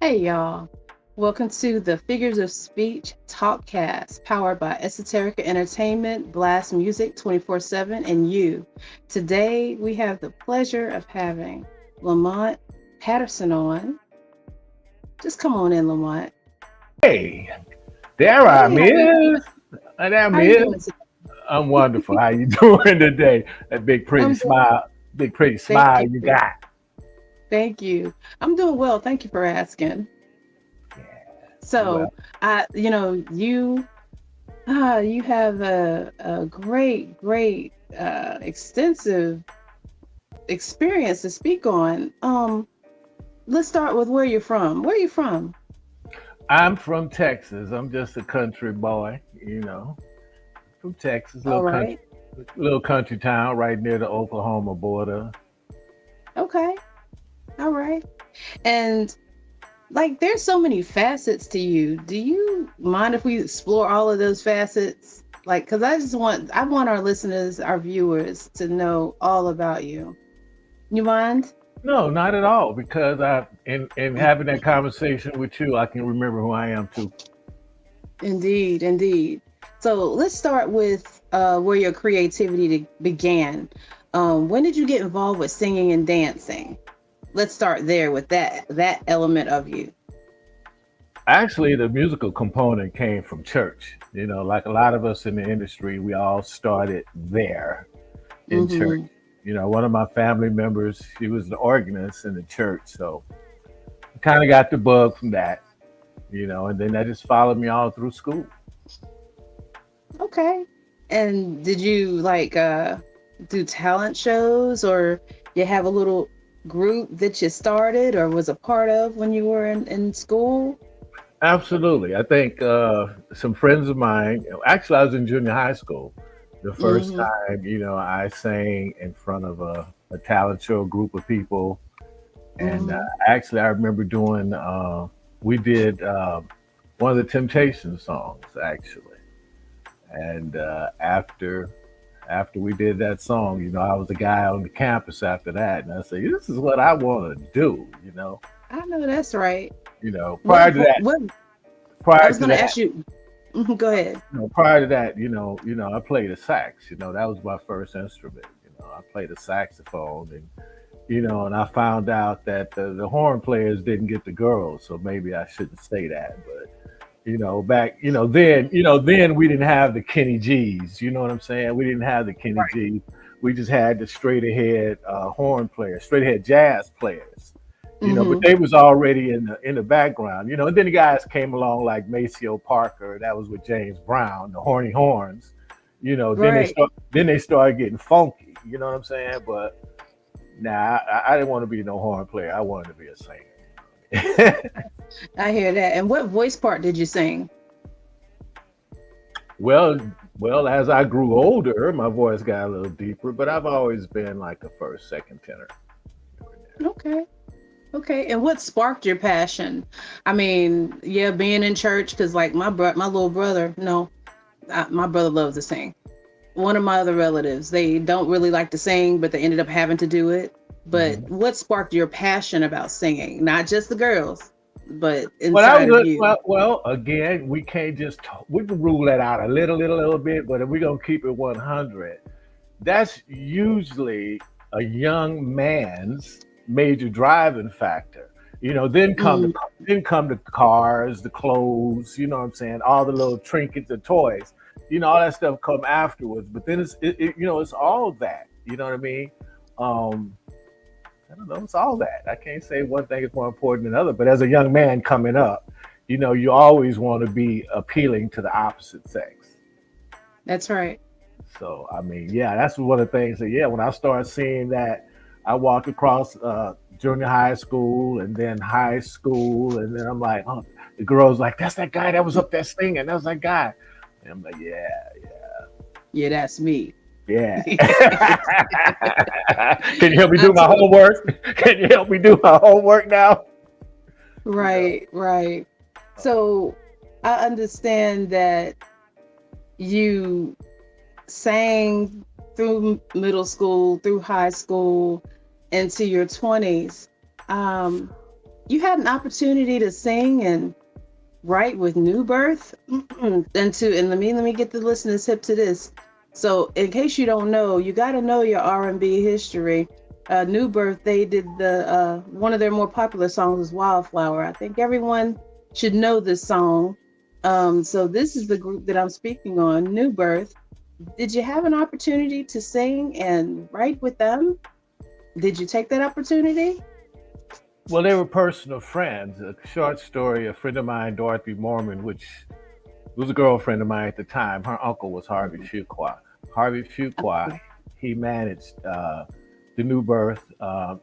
Hey, y'all. Welcome to the Figures of Speech Talkcast, powered by Esoterica Entertainment, Blast Music 24/7, and you. Today, we have the pleasure of having Lamont Patterson on. Just come on in, Lamont. Hey, there Hey, I'm how you is. There I'm how you doing is. today? I'm wonderful. How you doing today? That I'm doing. big pretty Thank smile you. you got. Thank you. I'm doing well. Thank you for asking. So, Well, you have a great, extensive experience to speak on. Let's start with where you're from. Where are you from? I'm from Texas. I'm just a country boy, from Texas, All right. little country town right near the Oklahoma border. Okay. All right. And like, there's so many facets to you. Do you mind if we explore all of those facets? Like, because I want our listeners, our viewers to know all about you. You mind? No, not at all. Because in having that conversation with you, I can remember who I am too. Indeed, indeed. So let's start with where your creativity began. When did you get involved with singing and dancing? Let's start there with that element of you. Actually, the musical component came from church. Like a lot of us in the industry, we all started there in church. Mm-hmm. One of my family members, she was the organist in the church. So I kind of got the bug from that, and then that just followed me all through school. Okay. And did you like do talent shows, or you have a little group that you started or was a part of when you were in school? Absolutely. I think some friends of mine, actually, I was in junior high school. The first Mm-hmm. time, I sang in front of a talent show group of people. And Mm-hmm. actually, I remember we did one of the Temptation songs, actually. And after we did that song, I was the guy on the campus after that, and I said, "This is what I want to do." I know that's right. Prior to that, What I prior was to gonna that, ask you. Mhm, go ahead. prior to that, I played a sax. That was my first instrument. I played a saxophone, and I found out that the horn players didn't get the girls, so maybe I shouldn't say that, but back, then we didn't have the Kenny G's. You know what I'm saying? We didn't have the Kenny G's. We just had the straight ahead horn players, straight ahead jazz players. But Mm-hmm. they was already in the background. And then the guys came along like Maceo Parker. That was with James Brown, the horny horns. Right. Then they started getting funky. You know what I'm saying? But nah, I didn't want to be no horn player. I wanted to be a singer. I hear that. And what voice part did you sing? Well, well, as I grew older, my voice got a little deeper, but I've always been like a first, second tenor. Okay. Okay. And what sparked your passion? I mean, yeah, being in church, because like my little brother, no, my brother loves to sing. One of my other relatives, they don't really like to sing, but they ended up having to do it. But Mhm. what sparked your passion about singing? Not just the girls, but Well, that inside was of a, you. well. Again, we can't just we can rule that out a little bit, but if we're gonna keep it 100, that's usually a young man's major driving factor. Mm, Then come the cars, the clothes. You know what I'm saying? All the little trinkets, the toys. All that stuff come afterwards. But then it's all that. You know what I mean? Um, I don't know. It's all that. I can't say one thing is more important than another. But as a young man coming up, you always want to be appealing to the opposite sex. that's right. So I mean, yeah, that's one of the things that, yeah, when I started seeing that, I walked across junior high school and then high school, and then I'm like, oh, the girls like, that's that guy that was up there singing. That was that guy. And I'm like, yeah, Yeah, that's me. yeah. Can you help me I do my told homework? Can you help me do my homework now? You know. Right, right. So I understand that you sang through middle school, through high school, into your 20s. Um, you had an opportunity to sing and write with New Birth, and let me get the listeners hip to this. So, in case you don't know, you got to know your R&B history. New Birth, they did the one of their more popular songs is Wildflower. I think everyone should know this song. So this is the group that I'm speaking on, New Birth. Did you have an opportunity to sing and write with them? Did you take that opportunity? Well, they were personal friends. A short story, a friend of mine, Dorothy Mormon, which was a girlfriend of mine at the time. Her uncle was Harvey Fuqua. Harvey Fuqua, he managed the New Birth,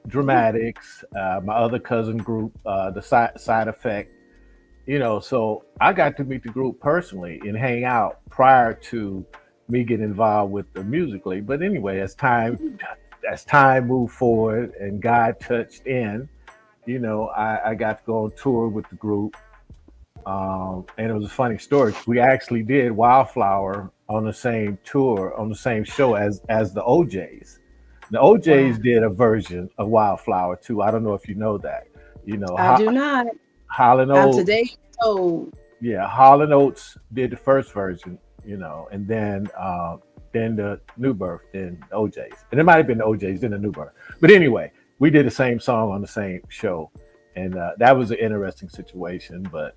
Dramatics, my other cousin group, the side Effect. So I got to meet the group personally and hang out prior to me getting involved with them musically. But anyway, as time moved forward and God touched in, I got to go on tour with the group. And it was a funny story. We actually did Wildflower on the same tour, on the same show as the OJs. The Wow. OJs did a version of Wildflower too. I don't know if you know that. You know, I do not. Holland I'm Oates, today told. yeah, Holland Oates did the first version. And then the New Birth, then the OJs, and it might have been the OJs, then the New Birth. But anyway, we did the same song on the same show, and that was an interesting situation. But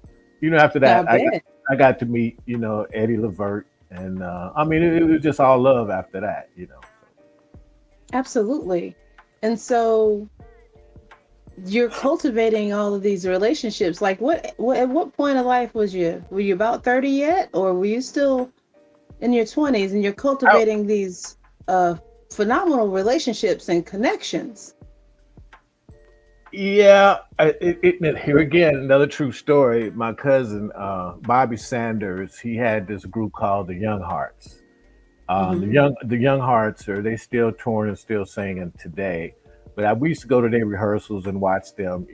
after I that, bet. I got to meet Eddie Levert, and I mean it was just all love after that. Absolutely. And so you're cultivating all of these relationships. Like what at what point of life were you about 30 yet, or were you still in your 20s and you're I, cultivating these phenomenal relationships and connections? yeah, here again another true story. My cousin Bobby Sanders, he had this group called the Young Hearts. The Hmm. young hearts are they still touring and still singing today. But we used to go to their rehearsals and watch them,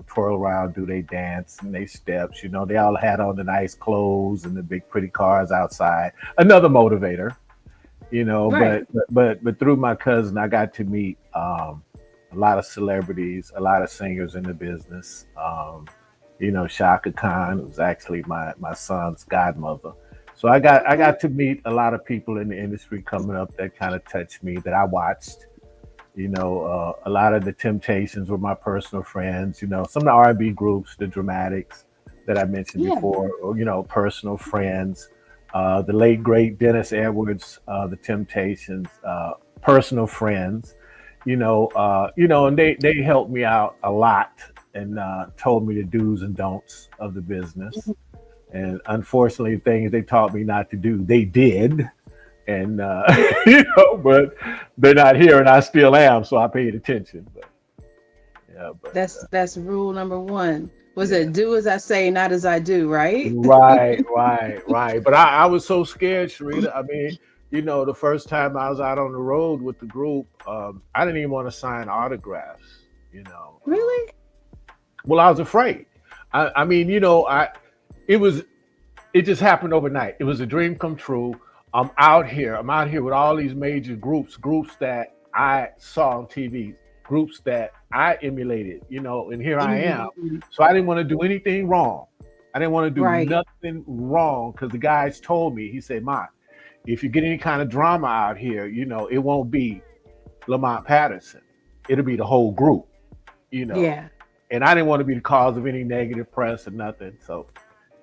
twirl around, do they dance and they steps. They all had on the nice clothes and the big pretty cars outside. Another motivator, Right. but through my cousin, I got to meet a lot of celebrities, a lot of singers in the business. Shaka Khan was actually my son's godmother. So I Okay. got to meet a lot of people in the industry coming up that kind of touched me that I watched. A lot of the Temptations were my personal friends. Some of the R&B groups, the Dramatics that I mentioned Yeah. before, or personal friends. The late great Dennis Edwards, the Temptations, personal friends. And they helped me out a lot and told me the do's and don'ts of the business. And unfortunately, things they taught me not to do, they did. And but they're not here, and I still am, so I paid attention. But yeah, but That's rule number one. Was yeah, it do as I say, not as I do, right? right, right, right. But I was so scared, Sharita. I mean, the first time I was out on the road with the group, I didn't even want to sign autographs. You know, um, Really? well, I was afraid. I mean, it was it just happened overnight. It was a dream come true. I'm out here with all these major groups that I saw on TV, groups that I emulated, and here I am. Mhm. So I didn't want to do anything wrong. I didn't want to do Right. nothing wrong because the guys told me, he said, "Ma, if you get any kind of drama out here, it won't be Lamont Patterson. It'll be the whole group, you know." Yeah. And I didn't want to be the cause of any negative press or nothing. So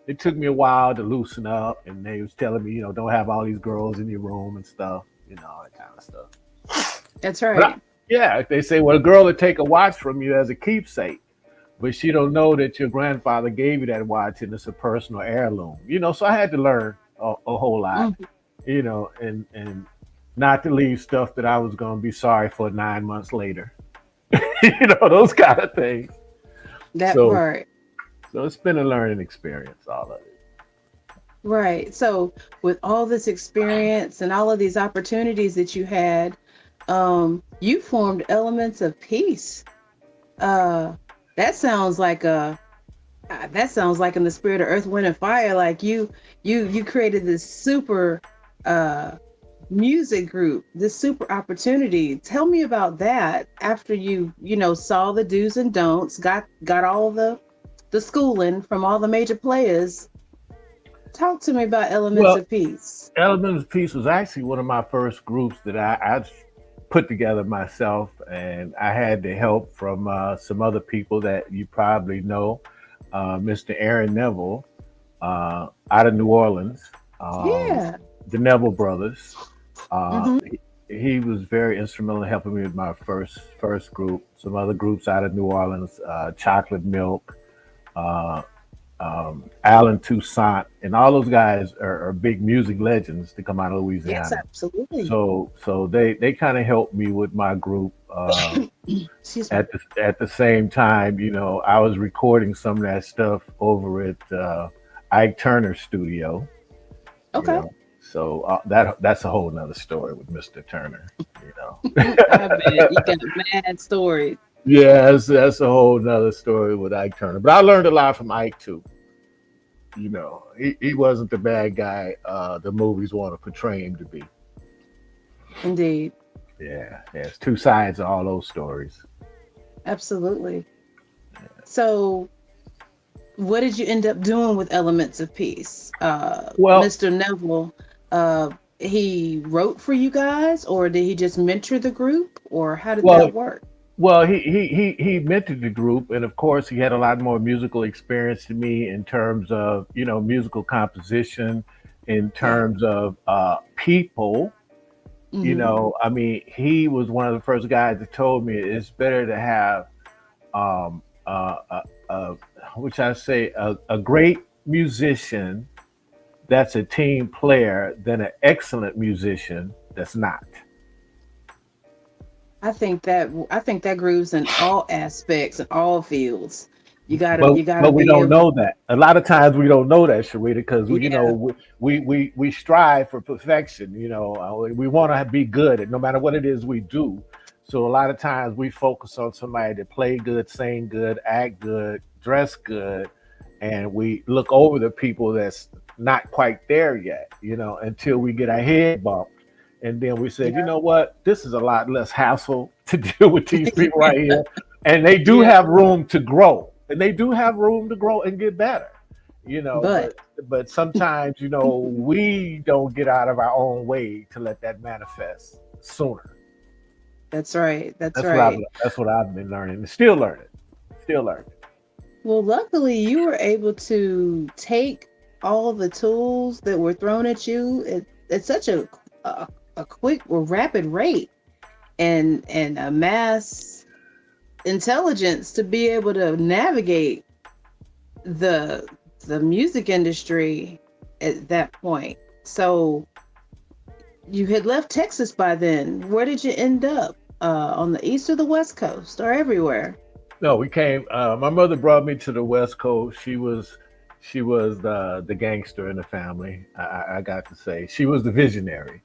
it took me a while to loosen up, and they was telling me, don't have all these girls in your room and stuff, all that kind of stuff. That's But right. yeah, they say, well, a girl would take a watch from you as a keepsake, but she don't know that your grandfather gave you that watch and it's a personal heirloom. So I had to learn a whole lot, Mhm. and not to leave stuff that I was going to be sorry for 9 months later. Those kind of things. That So, part. so it's been a learning experience, all of it. Right. So with all this experience and all of these opportunities that you had, you formed elements of peace. Uh, that sounds like that sounds like in the spirit of Earth, Wind, and Fire. Like you created this super uh music group, this super opportunity. Tell me about that after you saw the do's and don'ts, got all the schooling from all the major players. Talk to me about Elements Well, of Peace. Elements Peace was actually one of my first groups that I put together myself, and I had the help from some other people that you probably know, Mr. Aaron Neville out of New Orleans, Yeah. the Neville brothers. Uh, Mm-hmm. he was very instrumental in helping me with my first group. Some other groups out of New Orleans, Chocolate Milk, uh, Alan Toussaint, and all those guys are big music legends to come out of Yes, Louisiana. absolutely. So they kind of helped me with my group. Excuse me. At the same time, I was recording some of that stuff over at Ike Turner's studio. You Okay. know, so that's a whole nother story with Mr. Turner. You I bet you know. got mad stories. Yeah, that's a whole nother story with Ike Turner. But I learned a lot from Ike too. He wasn't the bad guy the movies want to portray him to be. Indeed. Yeah, there's two sides of all those stories. Absolutely. So what did you end up doing with Elements of Peace? Well, Mr. Neville, he wrote for you guys, or did he just mentor the group, or how did well, that work? well, he mentored the group, and of course, he had a lot more musical experience than me in terms of musical composition, in Yeah. terms of people. Hmm. I mean, he was one of the first guys that told me it's better to have um, uh, which I say, a great musician that's a team player than an excellent musician that's not. I think that grooves in all aspects and all fields. You gotta But you gotta but we be don't able to. know that. A lot of times we don't know that, Sharita, because Yeah. we strive for perfection. We want to be good at no matter what it is we do. So a lot of times we focus on somebody that play good, sing good, act good, dress good, and we look over the people that's not quite there yet. Until we get our head bumped, and then we said, you Yeah. know what, this is a lot less hassle to deal with these people right here, and they do Yeah. have room to grow, and they do have room to grow and get better. But But sometimes we don't get out of our own way to let that manifest sooner. that's right. That's That's what I've right. that's what I've been learning and still learning, still learning. Well, luckily you were able to take all the tools that were thrown at you at such a quick or rapid rate, and amass intelligence to be able to navigate the the music industry at that point. So you had left Texas by then. Where did you end up? On the east or the west coast, or everywhere? No, we came. My mother brought me to the West Coast. She was the gangster in the family. I got to say, she was the visionary.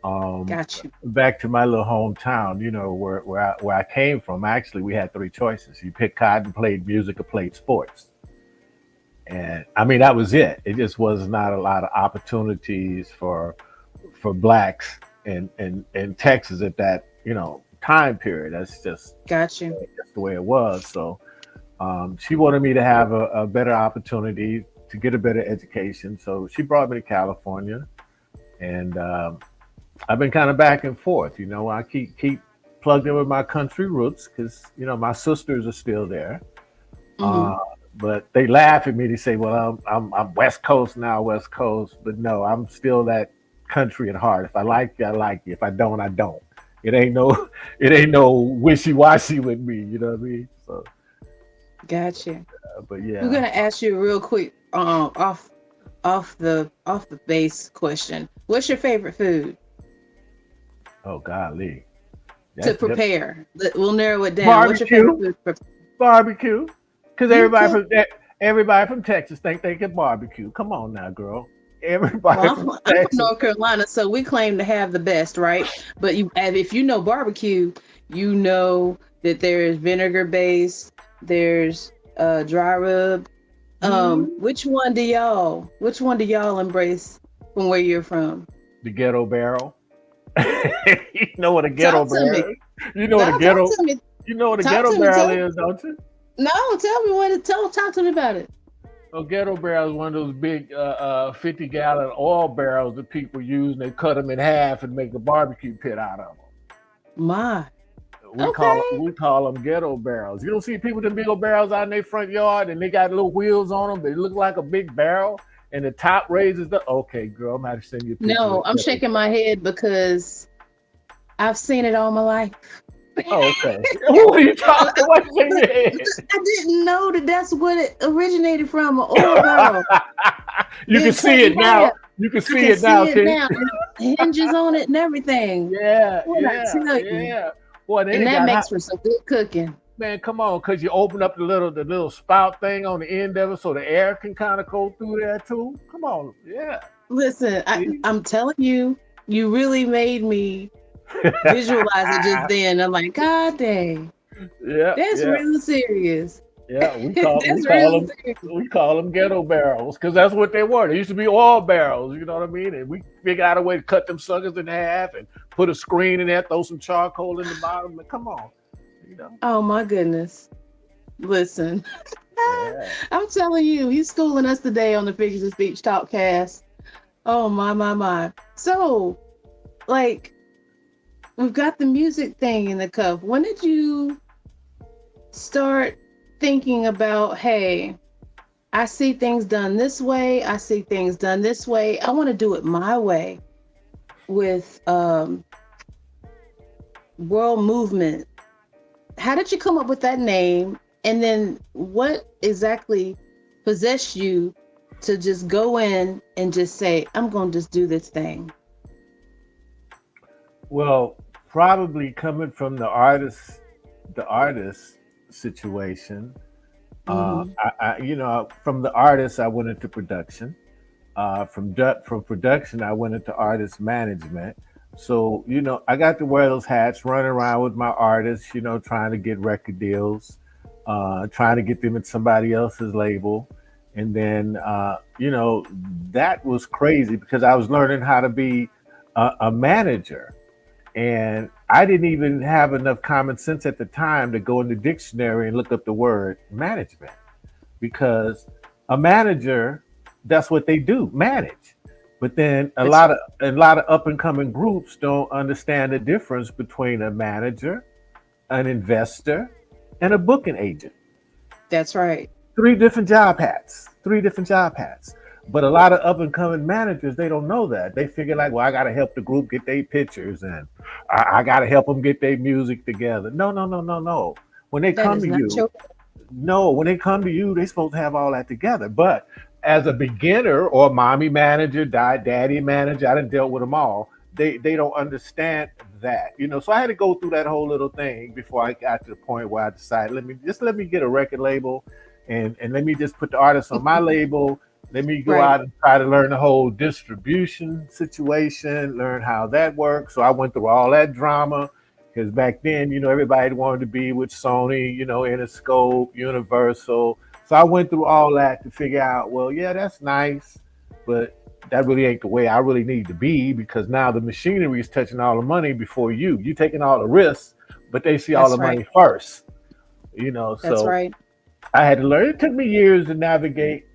Um, Got you. Back to my little hometown, where I came from. Actually, we had three choices: you picked cotton, played music, or played sports. And I mean, that was it. It just was not a lot of opportunities for blacks in Texas at that time period. Got you. That's the way it was. So she wanted me to have a better opportunity to get a better education. So she brought me to California, and I've been kind of back and forth. I keep plugged in with my country roots because my sisters are still there. Hmm. Uh, but they laugh at me. They say, "Well, I'm West Coast now, West Coast." But no, I'm still that country at heart. If I like you, I like you. If I don't, I don't. It ain't no it ain't no wishy washy with me. You know what I mean? So, Got you. but We're yeah. gonna ask you a real quick off the base question. What's your favorite food Oh golly, to that's prepare? We'll narrow it down. What's your favorite barbecue, food? barbecue. Because You cook. everybody from Texas think they can barbecue. Come on now, girl. Everybody Well, from I'm from Texas. North Carolina, so we claim to have the best, right? But if you know barbecue, you know that there's vinegar based, there's dry rub. Mm, Which one do y'all embrace from where you're from? the ghetto barrel. You know what a ghetto Talk to barrel me. is? You know what a No, talk ghetto to me. you know what a Talk ghetto to me. barrel is, don't you? No, tell me what it. Talk to me about it. A ghetto barrel is one of those big 50-gallon oil barrels that people use, and they cut them in half and make a barbecue pit out of them. My. We call Okay. we call them ghetto barrels. You don't see people with them big old barrels out in their front yard, and they got little wheels on them. They look like a big barrel, and the top raises the. Okay, girl, I'm gonna have to send you a picture of No, the I'm ghetto shaking barrel. my head because I've seen it all my life. Oh, okay. What are you I, talking? I, What's in your head? because I didn't know that that's what it originated from, an oil barrel You can being cut see in it now. half. You can I see can it now, see it T. now, and it hinges on it and everything. Yeah, What I yeah, tell you, yeah. Boy, then and it that got hot. makes for some good cooking. Man, come on, cause you open up the little spout thing on the end of it so the air can kind of go through there too. Come on, yeah. Listen, See? I'm telling you, you really made me visualize it just then. I'm like, God dang, Yeah, that's yeah, real serious. yeah. We call we That's call real them serious. we call them ghetto barrels because that's what they were. They used to be oil barrels. You know what I mean? And we figured out a way to cut them suckers in half and put a screen in there, throw some charcoal in the bottom. And come on, you know. Oh my goodness. Listen, Yeah. I'm telling you, he's schooling us today on the Figures of Speech Talkcast. Oh my. So, like, we've got the music thing in the cuff. When did you start thinking about, hey, I see things done this way, I see things done this way, I want to do it my way with world movement? How did you come up with that name? And then what exactly possessed you to just go in and just say, I'm going to just do this thing? Well, probably coming from the artist situation. Mm-hmm. From the artist, I went into production. From production, I went into artist management. So I got to wear those hats, running around with my artists. Trying to get record deals, trying to get them at somebody else's label, and then that was crazy because I was learning how to be a manager, and I didn't even have enough common sense at the time to go in the dictionary and look up the word management because a manager, that's what they do, manage. But then a That's lot of right. a lot of up and coming groups don't understand the difference between a manager, an investor, and a booking agent. That's right. Three different job hats. Three different job hats. But a lot of up and coming managers, they don't know that. They figure like, well, I got to help the group get their pictures, and I got to help them get their music together. No, no, no, no, no. When they That come is to not you, your. no, when they come to you, they're supposed to have all that together. But as a beginner or mommy manager, daddy manager, I done dealt with them all. They don't understand that, So I had to go through that whole little thing before I got to the point where I decided let me get a record label, and let me just put the artist on my label. Let me go Right. out and try to learn the whole distribution situation, learn how that works. So I went through all that drama because back then, everybody wanted to be with Sony, Interscope, Universal. So I went through all that to figure out, well, yeah, that's nice, but that really ain't the way I really need to be because now the machinery is touching all the money before you. You taking all the risks, but they see all the That's right. money first. That's So right. I had to learn. It took me years to navigate,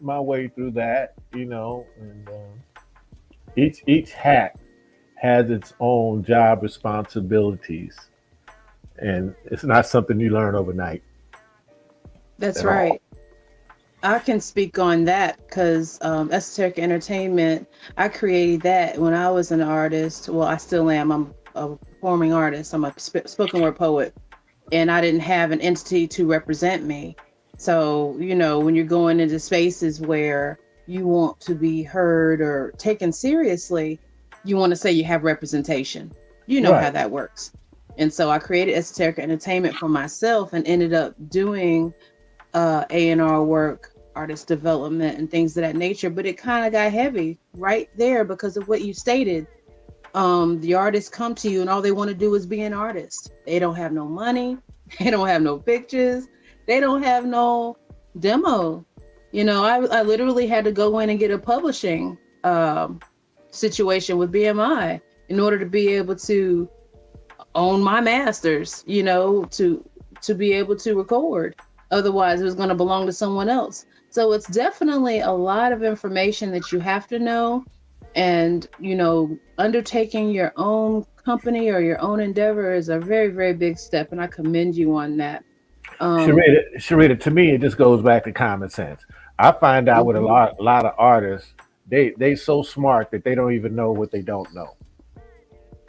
my way through that, and each hat has its own job responsibilities, and it's not something you learn overnight That's at all. right. I can speak on that because Esoterica Entertainment, I created that when I was an artist. Well, I still am. I'm a performing artist. I'm a spoken word poet, and I didn't have an entity to represent me. So, when you're going into spaces where you want to be heard or taken seriously, you want to say you have representation. You know how Right. that works. And so I created Esoterica Entertainment for myself and ended up doing A&R work, artist development, and things of that nature. But it kind of got heavy right there because of what you stated. The artists come to you and all they want to do is be an artist. They don't have no money, they don't have no pictures, they don't have no demo. I literally had to go in and get a publishing situation with BMI in order to be able to own my masters, to be able to record. Otherwise, it was going to belong to someone else. So it's definitely a lot of information that you have to know. And, undertaking your own company or your own endeavor is a very, very big step. And I commend you on that. Um, Sharita, to me, it just goes back to common sense. I find out with mhm, a lot of artists, they so smart that they don't even know what they don't know.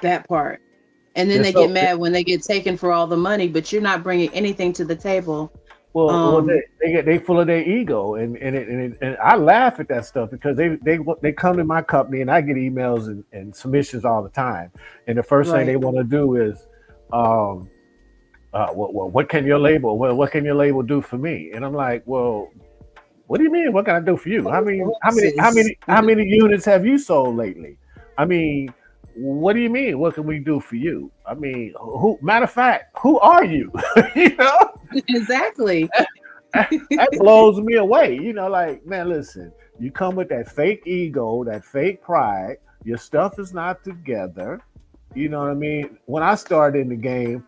that part. And then They're they get so mad when they get taken for all the money, but you're not bringing anything to the table. well, Um, they full of their ego, and I laugh at that stuff because they come to my company and I get emails and submissions all the time, and the first thing they right. want to do is, um, what can your label, what can your label do for me? And I'm like, well, what do you mean? What can I do for you? Horses. How many units have you sold lately? I mean, what do you mean? What can we do for you? I mean, who? Matter of fact, who are you? you know, Exactly. that blows me away. Like, man, listen, you come with that fake ego, that fake pride. Your stuff is not together. You know what I mean? When I started in the game,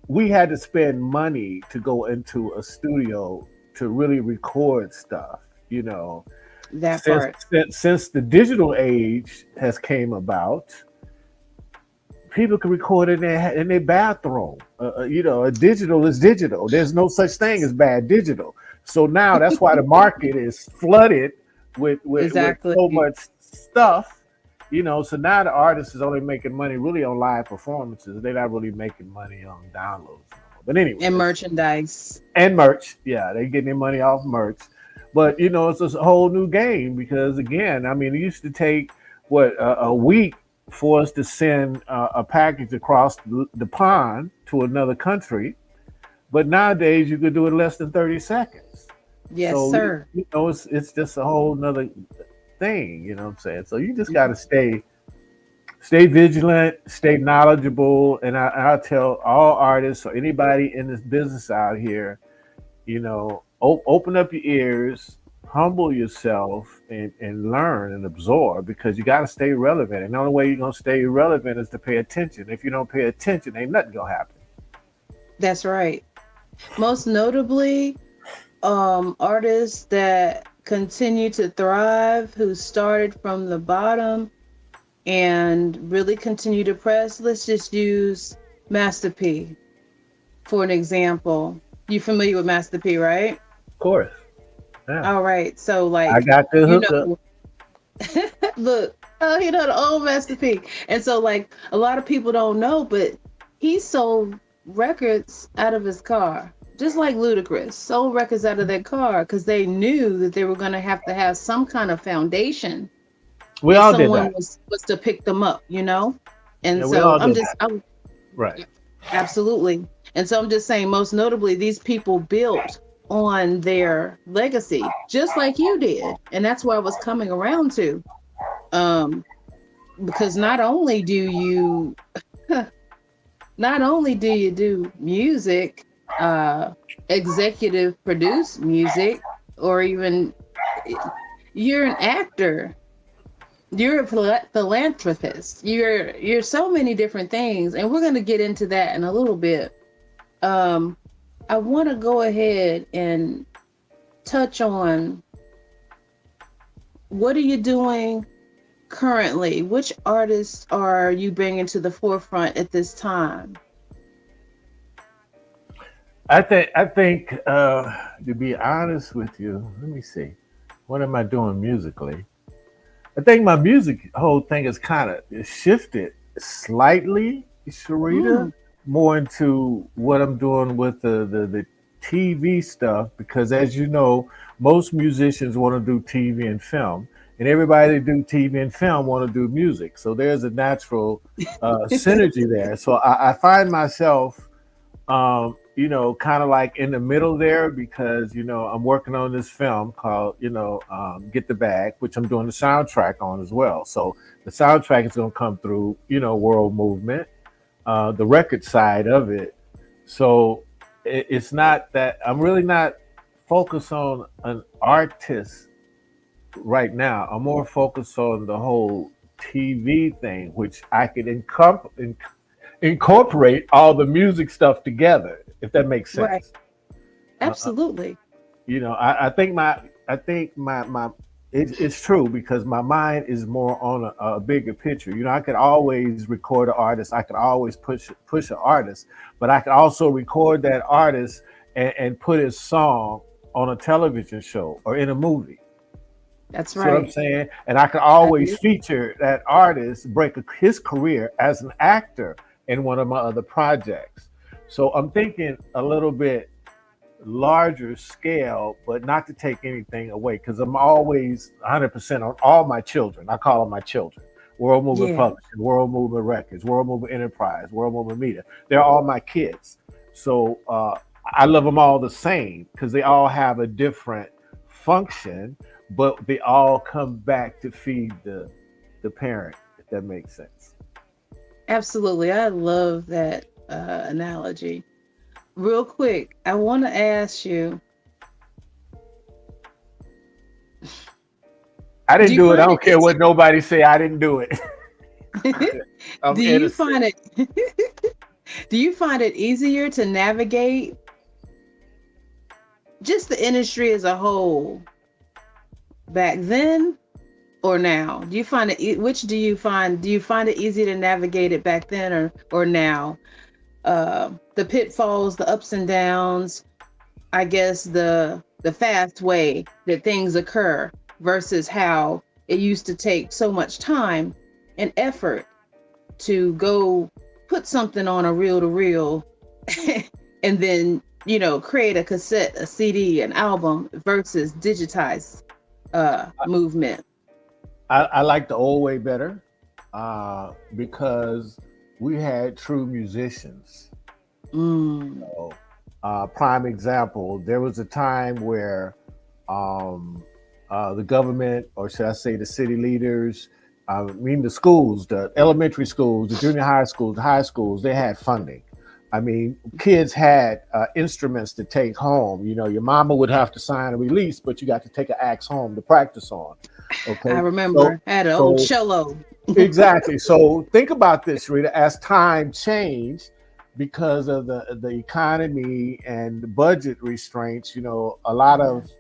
we had to spend money to go into a studio to really record stuff. You know, That since part. since the digital age has came about, people can record in their bathroom. A digital is digital. There's no such thing as bad digital. So now that's why the market is flooded with Exactly. so much stuff. So now the artist is only making money really on live performances. They're not really making money on downloads. But anyway, And merchandise. and merch. Yeah, they're getting their money off merch. But it's a whole new game because again, I mean, it used to take what a week for us to send a package across the pond to another country, but nowadays you could do it in less than 30 seconds. Yes, So sir. it's just a whole nother thing. You know what I'm saying? So you just got to stay vigilant, stay knowledgeable, and I tell all artists or anybody in this business out here, open up your ears, humble yourself, and learn and absorb because you got to stay relevant. And the only way you're going to stay relevant is to pay attention. If you don't pay attention, ain't nothing going to happen. That's right. Most notably, artists that continue to thrive, who started from the bottom and really continue to press. Let's just use Master P for an example. You familiar with Master P, right? Of course. Yeah. All right. So I like, got the you hookup. know, look, the old Master P. And so like a lot of people don't know, but he sold records out of his car. Just like Ludacris sold records out of their car because they knew that they were going to have some kind of foundation We if all did someone that. was to pick them up. And Yeah, we so all did that. I'm Right. absolutely. And so I'm just saying, most notably, these people built on their legacy, just like you did. And that's where I was coming around to. Um, because not only do you do music, uh, executive produce music, or even you're an actor, you're a philanthropist, you're so many different things, and we're going to get into that in a little bit. um I want to go ahead and touch on, what are you doing currently? Which artists are you bringing to the forefront at this time? I think to be honest with you, let me see. What am I doing musically? I think my music whole thing is kind of shifted slightly, Sharita, Mm, more into what I'm doing with the TV stuff because as you know, most musicians want to do TV and film, and everybody that do TV and film want to do music. So there's a natural synergy there. So I find myself kind of like in the middle there because, I'm working on this film called, Get the Bag, which I'm doing the soundtrack on as well. So the soundtrack is going to come through, World Movement, the record side of it. So it's not that I'm really not focused on an artist right now. I'm more focused on the whole TV thing, which I could incorporate all the music stuff together, if that makes Right. sense. Uh, uh, Absolutely. I think my it's true because my mind is more on a bigger picture. I could always record an artist. I could always push an artist, but I could also record that artist and put his song on a television show or in a movie. That's See what I'm right. saying? And I could I always do. feature that artist, his career as an actor in one of my other projects. So I'm thinking a little bit larger scale, but not to take anything away because I'm always 100% on all my children. I call them my children. World Movement Yeah. Publishing, World Movement Records, World Movement Enterprise, World Movement Media. They're all my kids. So I love them all the same because they all have a different function, but they all come back to feed the parent, if that makes sense. Absolutely. I love that analogy. Real quick, I want to ask you, I do didn't you do it. I find it don't care what nobody say. I didn't do it. easy? I'm Do you innocent. find it do you find it easier to navigate just the industry as a whole back then or now? Do you find it which do you find it easier to navigate it back then or now? The pitfalls, the ups and downs, I guess the fast way that things occur versus how it used to take so much time and effort to go put something on a reel to reel and then create a cassette, a CD, an album versus digitized movement. I like the old way better because we had true musicians. Mm, So, prime example, there was a time where um, the government, or should I say the city leaders, I mean the schools, the elementary schools, the junior high schools, the high schools, they had funding. I mean, kids had instruments to take home. Your mama would have to sign a release, but you got to take an axe home to practice on. I Okay, remember I had an old so cello. exactly. So think about this, Rita. As time changed, because of the economy and the budget restraints, a lot Yeah. of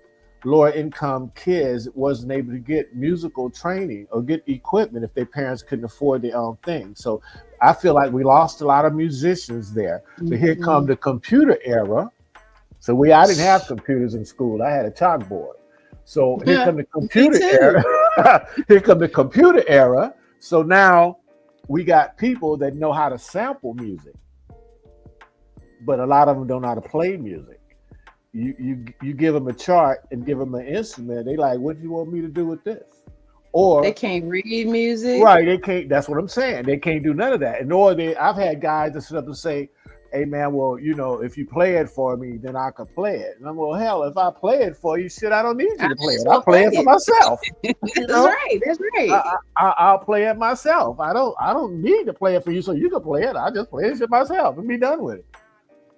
lower income kids wasn't able to get musical training or get equipment if their parents couldn't afford their own thing. So I feel like we lost a lot of musicians there. But here come Mhm. the computer era. So I didn't have computers in school. I had a chalkboard. So here Yeah, come the me computer too. era. Here come the computer era. So now we got people that know how to sample music, but a lot of them don't know how to play music. You give them a chart and give them an instrument. They like, what do you want me to do with this? They Or can't read music. right, they can't. That's what I'm saying. They can't do none of that. And nor they. I've had guys that sit up and say, "Hey man, well, if you play it for me, then I could play it." And I'm well, hell, if I play it for you, shit, I don't need I you to may play as it. I well play play it for it. myself. You That's know, right. That's right. I'll play it myself. I don't need to play it for you so you can play it. I just play it shit myself and be done with it.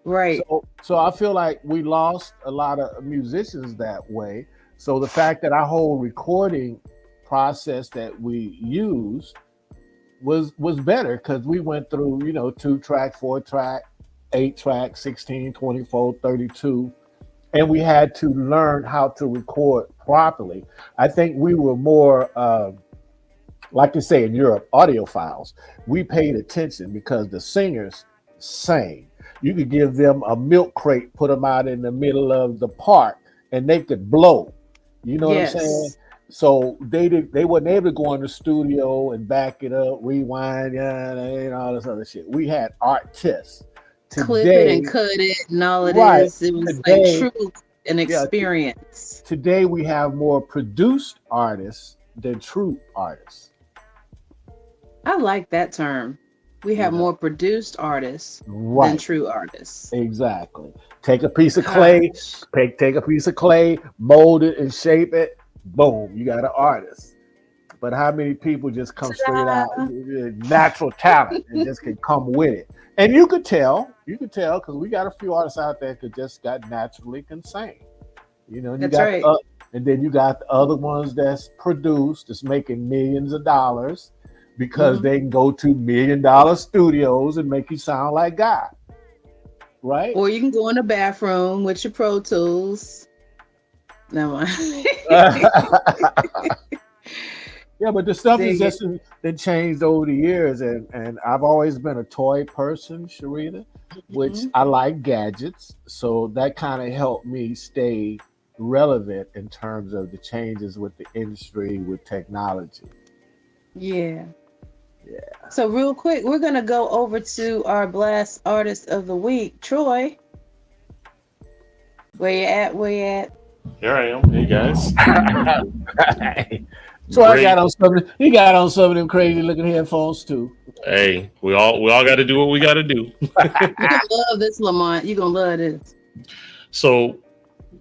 Right. So I feel like we lost a lot of musicians that way. So the fact that our whole recording process that we use was better because we went through 2 track, 4 track, 8 track, 16, 24, 32, and we had to learn how to record properly. I think we were more like you say in Europe, audiophiles. We paid attention because the singers sang. You could give them a milk crate, put them out in the middle of the park, and they could blow. You know what I'm saying? Yes. So they wasn't able to go in the studio and back it up, rewind, yeah, and all this other shit. We had artists. Clip it and Today, cut it and all it right? is. It was like Today, truly an yeah, experience. today we have more produced artists than true artists. I like that term. We You have know, more produced artists than right? true artists. Exactly. Take a piece of clay, Gosh. take a piece of clay, mold it and shape it. Boom, you got an artist. But how many people just come straight out Ta-da. natural talent and just can come with it? And you could tell because we got a few artists out there that just got naturally can sing. And you That's got right. and then you got the other ones that's produced, that's making millions of dollars. because they can go to $1 million studios and make you sound like God. Right? Or you can go in the bathroom with your Pro Tools. Never mind. Yeah, but the stuff is just been changed over the years, and I've always been a toy person, Sherrita, which I like gadgets, so that kind of helped me stay relevant in terms of the changes with the industry, with technology. Yeah. So real quick, we're gonna go over to our Blast Artist of the Week, Troy. Where you at? Here I am. Hey guys. Troy got on something. He got on some of them crazy looking headphones too. Hey, we all got to do what we got to do. You're gonna love this, Lamont. You're gonna love this. So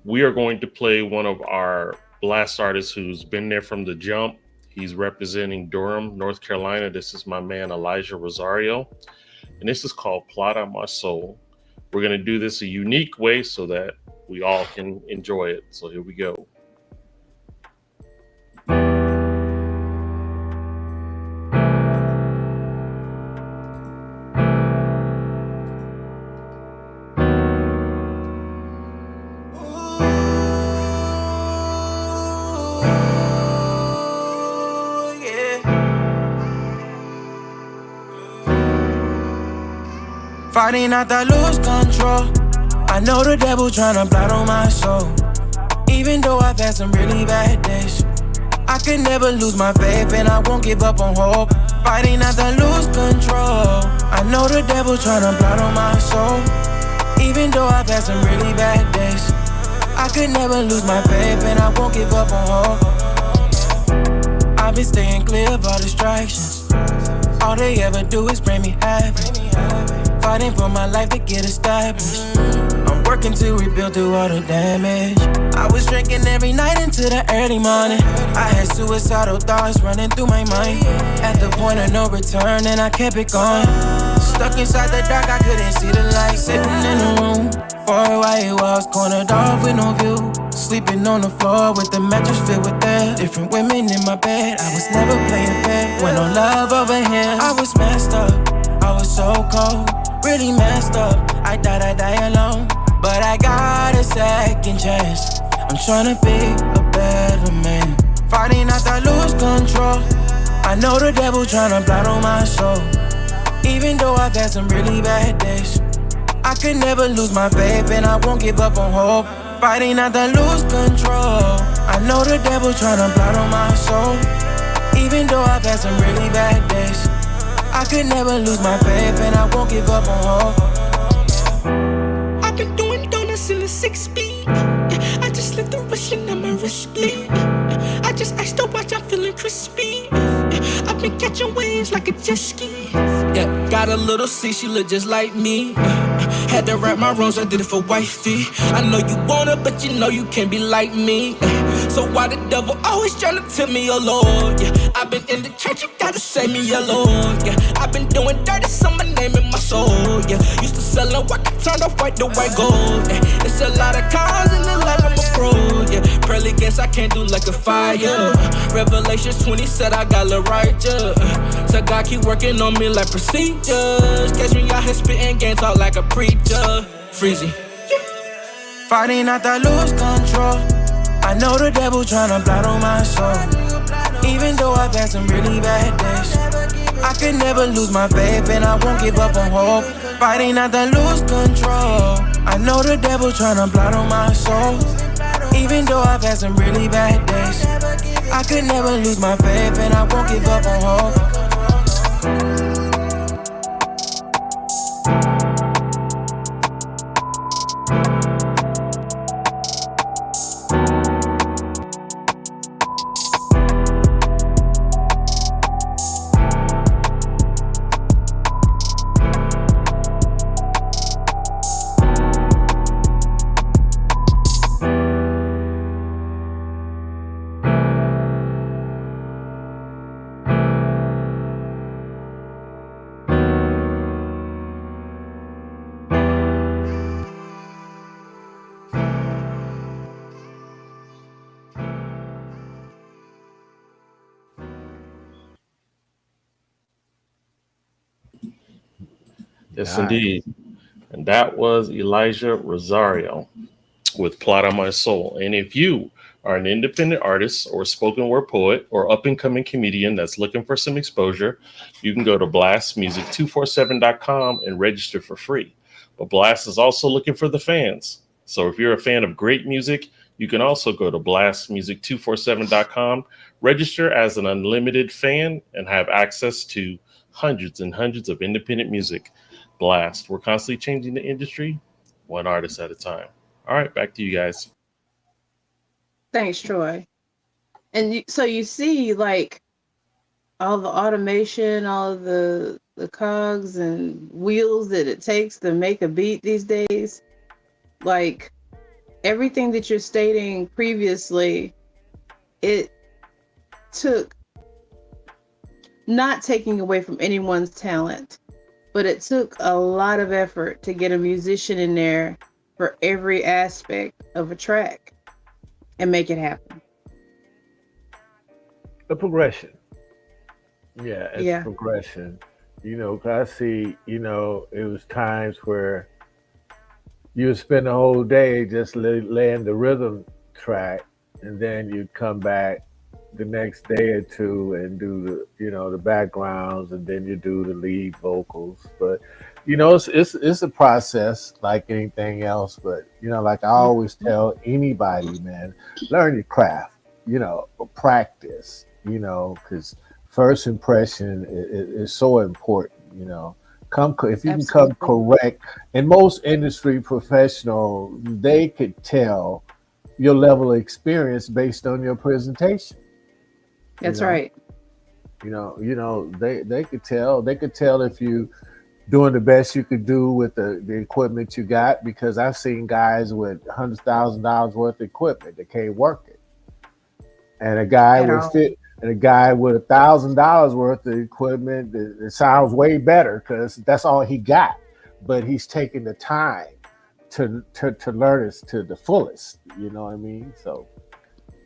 we are going to play one of our blast artists who's been there from the jump. He's representing Durham, North Carolina. This is my man Elijah Rosario, and this is called Plot on My Soul. We're going to do this a unique way so that we all can enjoy it. So here we go. Fighting out to lose control. I know the devil tryna blot on my soul. Even though I've had some really bad days, I could never lose my faith and I won't give up on hope. Fighting out to lose control. I know the devil tryna blot on my soul. Even though I've had some really bad days, I could never lose my faith and I won't give up on hope. I've been staying clear of all distractions. All they ever do is bring me havoc. Fighting for my life to get established. I'm working to rebuild through all the damage. I was drinking every night into the early morning. I had suicidal thoughts running through my mind. At the point of no return, and I kept it going. Stuck inside the dark, I couldn't see the light. Sitting in the room, 4 white walls, cornered off with no view. Sleeping on the floor with the mattress filled with air. Different women in my bed, I was never playing fair. When no love over here, I was messed up. I was so cold, really messed up. I thought I'd die alone, but I got a second chance. I'm trying to be a better man. Fighting out to lose control. I know the devil tryna blot on my soul. Even though I've had some really bad days, I could never lose my faith and I won't give up on hope. Fighting out to lose control. I know the devil tryna blot on my soul. Even though I've had some really bad days, I could never lose my faith and I won't give up on hope. I've been doing donuts in the 6-speed. I just let the wrestling on my wrist bleed. I just asked to watch, I'm feeling crispy. I've been catching waves like a jet ski. Yeah, got a little C, she look just like me. Had to wrap my wrongs, I did it for wifey. I know you want her, but you know you can't be like me. So why the devil always tryna tempt me, oh Lord? Yeah, I've been in the church, you gotta save me, oh Lord. Yeah, I've been doing dirty, so my name in my soul. Yeah, used to sellin' work, I turned off white to white gold. Yeah, it's a lot of cars in the life, I'm a pro. Yeah, pearly gates I can't do like a fire. Revelations 20 said I got the righteous. So God keep working on me like procedures. Catch me out here spitting game talk like a preacher. Freezy. Fighting out to lose control. I know the devil tryna blot on my soul. Even though I've had some really bad days, I could never lose my faith and I won't give up on hope. Fighting out to lose control. I know the devil tryna blot on my soul. Even though I've had some really bad days, I could never lose my faith and I won't give up on hope. Yes, Nice. indeed. And that was Elijah Rosario with Plot on My Soul. And if you are an independent artist or spoken word poet or up and coming comedian that's looking for some exposure, you can go to blastmusic247.com and register for free. But Blast is also looking for the fans. So if you're a fan of great music, you can also go to blastmusic247.com, register as an unlimited fan, and have access to hundreds and hundreds of independent music. Blast. We're constantly changing the industry, one artist at a time. All right, back to you guys. Thanks, Troy. And so you see, like, all the automation, all of the cogs and wheels that it takes to make a beat these days. Like, everything that you're stating previously, it took, not taking away from anyone's talent, but it took a lot of effort to get a musician in there for every aspect of a track and make it happen. The progression. Yeah, it's Yeah, progression. 'Cause I see, it was times where you would spend the whole day just laying the rhythm track, and then you'd come back the next day or two and do the backgrounds, and then you do the lead vocals. But it's a process like anything else. But like I always tell anybody, man, learn your craft. Practice. Because first impression is so important. Come if you can come absolutely. correct, and most industry professional, they could tell your level of experience based on your presentation. You That's know, right. they could tell if you doing the best you could do with the equipment you got, because I've seen guys with $100,000 worth of equipment that can't work it, and a guy At with all. fit and a guy with $1,000 worth of equipment that sounds way better because that's all he got, but he's taking the time to learn it to the fullest. You know what I mean? So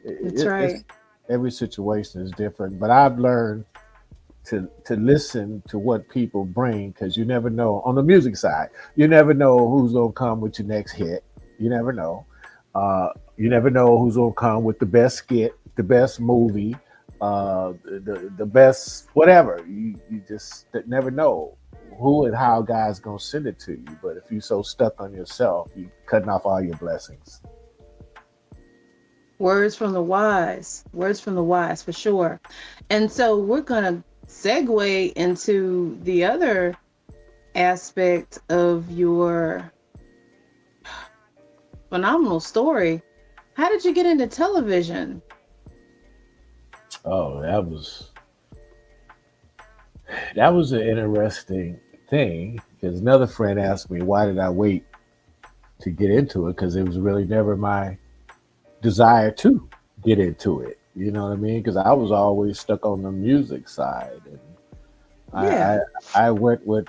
That's it's right. every situation is different, but I've learned to listen to what people bring, because you never know on the music side. You never know who's gonna come with your next hit. You never know. You never know who's gonna come with the best skit, the best movie, the best whatever. You just never know who and how God's gonna send it to you. But if you're so stuck on yourself, you cutting off all your blessings. Words from the wise. Words from the wise for sure. And so we're gonna segue into the other aspect of your phenomenal story. How did you get into television? Oh, that was an interesting thing, because another friend asked me why did I wait to get into it, because it was really never my desire to get into it. You know what I mean? Because I was always stuck on the music side, and I I, Yeah. I went with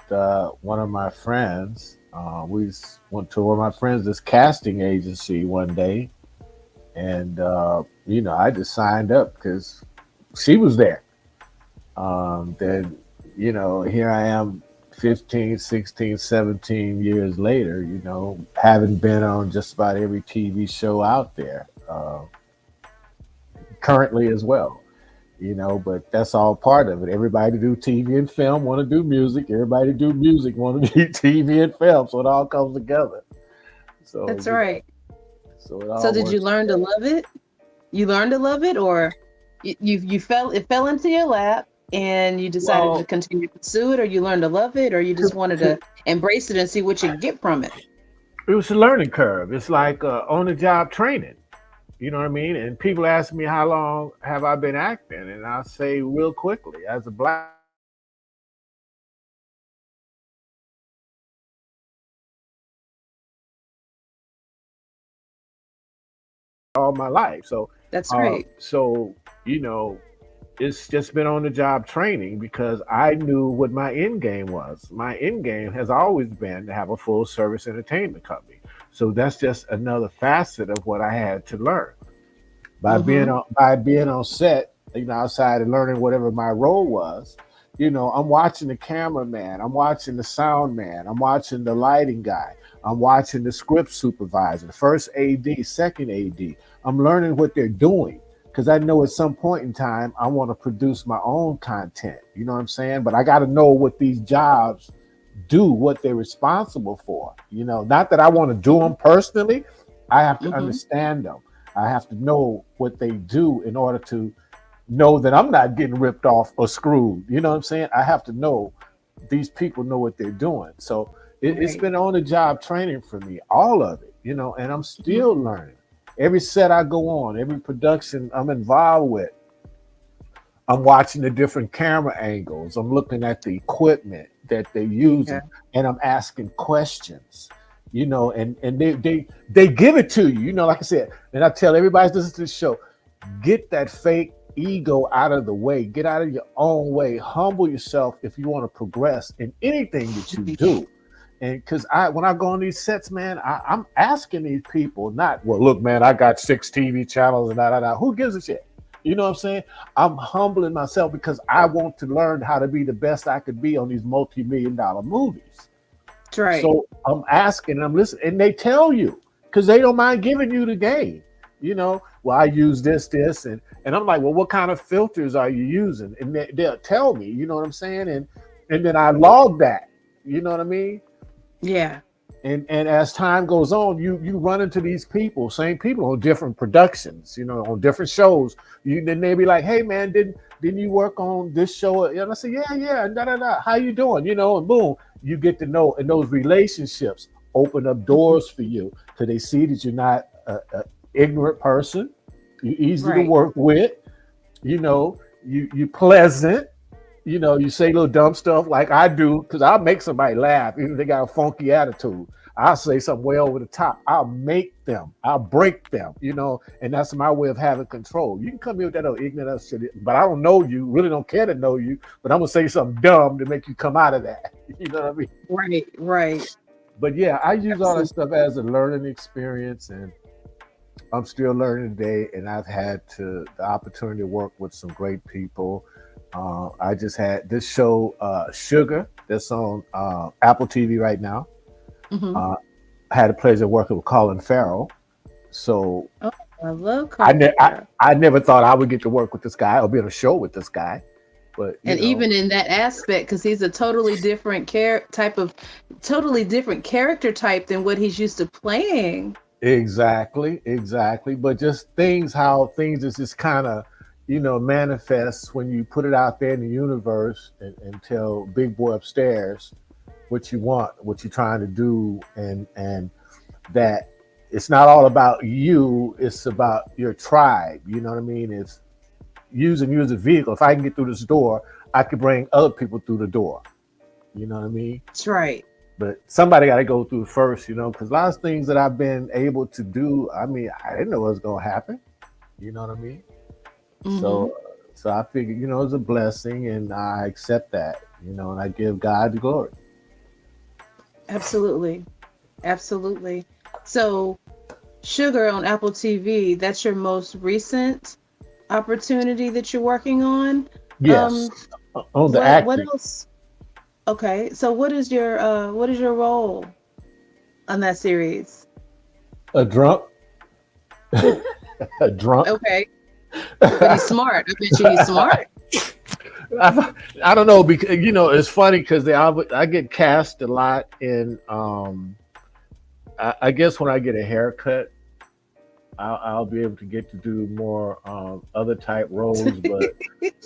one of my friends. Went to one of my friends' this casting agency one day, and I just signed up because she was there. Then here I am 15, 16, 17 years later, having been on just about every TV show out there, currently as well. But that's all part of it. Everybody do TV and film want to do music. Everybody do music want to do TV and film. So it all comes together. So, That's right. so it So all did you works learn to together. love it? You learned to love it, or you fell, it fell into your lap and you decided to Well, continue to pursue it, or you learned to love it, or you just to, wanted to, to embrace it and see what you could get from it? it was a learning curve. It's like on the job training. You know what I mean? And people ask me how long have I been acting, and I say real quickly, as a black all my life. So, That's uh, right. so you know, it's just been on the job training, because I knew what my end game was. My end game has always been to have a full service entertainment company. So that's just another facet of what I had to learn by being Mm-hmm. on set, outside and learning whatever my role was. I'm watching the cameraman, I'm watching the sound man, I'm watching the lighting guy, I'm watching the script supervisor, the first AD, second AD. I'm learning what they're doing because I know at some point in time I want to produce my own content. You know what I'm saying? But I got to know what these jobs do, what they're responsible for. Not that I want to do them personally. I have to Mm-hmm. understand them. I have to know what they do in order to know that I'm not getting ripped off or screwed. You know what I'm saying? I have to know these people know what they're doing. So it's Right. been on the job training for me, all of it, and I'm Mhm. still learning. Every set I go on, every production I'm involved with, I'm watching the different camera angles. I'm looking at the equipment that they're Yeah. using, and I'm asking questions. And they give it to you. Like I said, and I tell everybody who's listening to the show, get that fake ego out of the way. Get out of your own way. Humble yourself if you want to progress in anything that you do. And because when I go on these sets, man, I'm asking these people, not, well, look, man, I got 6 TV channels and da. Who gives a shit? You know what I'm saying? I'm humbling myself because I want to learn how to be the best I could be on these multi-million-dollar movies. That's right. So I'm asking, I'm listening, and they tell you because they don't mind giving you the game. Well, I use this, and I'm like, well, what kind of filters are you using? And they'll tell me, you know what I'm saying? And then I log that, you know what I mean? Yeah. And as time goes on, you run into these people, same people on different productions, on different shows. Then they be like, hey man, didn't you work on this show? And I say, yeah, da. How you doing? And boom, you get to know, and those relationships open up doors for you because they see that you're not a ignorant person. You're easy to Right. work with. You pleasant. You say little dumb stuff like I do because I'll make somebody laugh, even if they got a funky attitude. I'll say something way over the top. I'll make them. I'll break them, and that's my way of having control. You can come here with that old ignorant shit, but I don't know you, really don't care to know you, but I'm going to say something dumb to make you come out of that. You know what I mean? Right. Right. But yeah, I use all that Absolutely. stuff as a learning experience, and I'm still learning today, and I've had the opportunity to work with some great people. I just had this show, Sugar, that's on Apple TV right now. Mm-hmm. I had the pleasure of working with Colin Farrell. So Oh, I love I, Colin Farrell. I never thought I would get to work with this guy or be on a show with this guy. But, And even in that aspect, because he's a totally different totally different character type than what he's used to playing. Exactly. But just how things is just kind of, manifests when you put it out there in the universe and tell Big Boy upstairs what you want, what you're trying to do, and that it's not all about you, it's about your tribe. You know what I mean? It's using you as a vehicle. If I can get through this door, I could bring other people through the door. You know what I mean? That's right. But somebody got to go through first, because a lot of things that I've been able to do, I mean, I didn't know what was going to happen. You know what I mean? Mm-hmm. So I figured, it's a blessing, and I accept that, and I give God the glory. Absolutely. Absolutely. So, Sugar on Apple TV, that's your most recent opportunity that you're working on? Yes. On the acting. What else? Okay. So what is your role on that series? A drunk. A drunk. Okay. But he's smart. I bet you he's smart. I don't know, because it's funny because I get cast a lot in I guess when I get a haircut, I'll be able to get to do more other type roles. But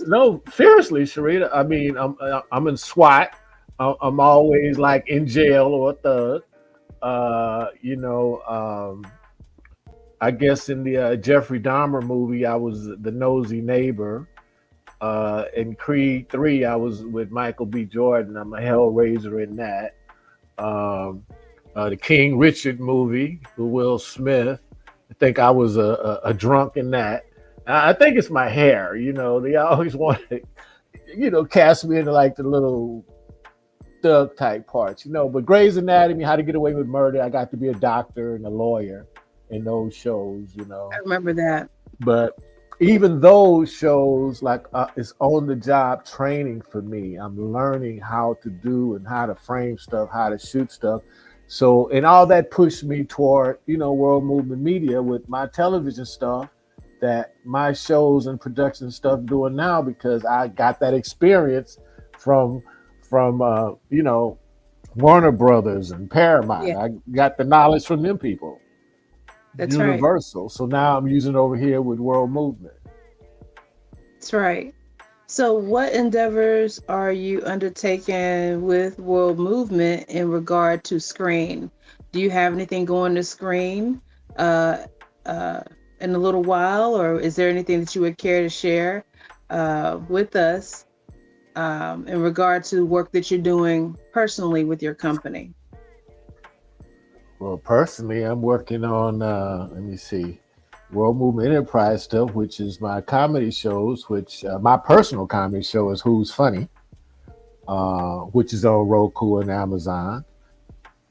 no, seriously, Sherrita, I mean, I'm in SWAT. I'm always like in jail or a thug. I guess in the Jeffrey Dahmer movie, I was the nosy neighbor. In Creed 3, I was with Michael B. Jordan. I'm a Hellraiser in that. The King Richard movie with Will Smith, I think I was a drunk in that. I think it's my hair. They always want to, cast me into like the little thug type parts. But Grey's Anatomy, How to Get Away with Murder, I got to be a doctor and a lawyer in those shows. I remember that. But even those shows, like it's on the job training for me. I'm learning how to do and how to frame stuff, how to shoot stuff. So, and all that pushed me toward, world movement media with my television stuff, that my shows and production stuff doing now, because I got that experience from Warner Brothers and Paramount. Yeah, I got the knowledge from them people, that's right. Universal. So now I'm using it over here with world movement. That's right. So, what endeavors are you undertaking with World Movement in regard to screen? Do you have anything going to screen uh, uh, in a little while, or is there anything that you would care to share with us in regard to work that you're doing personally with your company? Well, personally, I'm working on, let me see, World Movement Enterprise stuff, which is my comedy shows, which my personal comedy show is Who's Funny, which is on Roku and Amazon.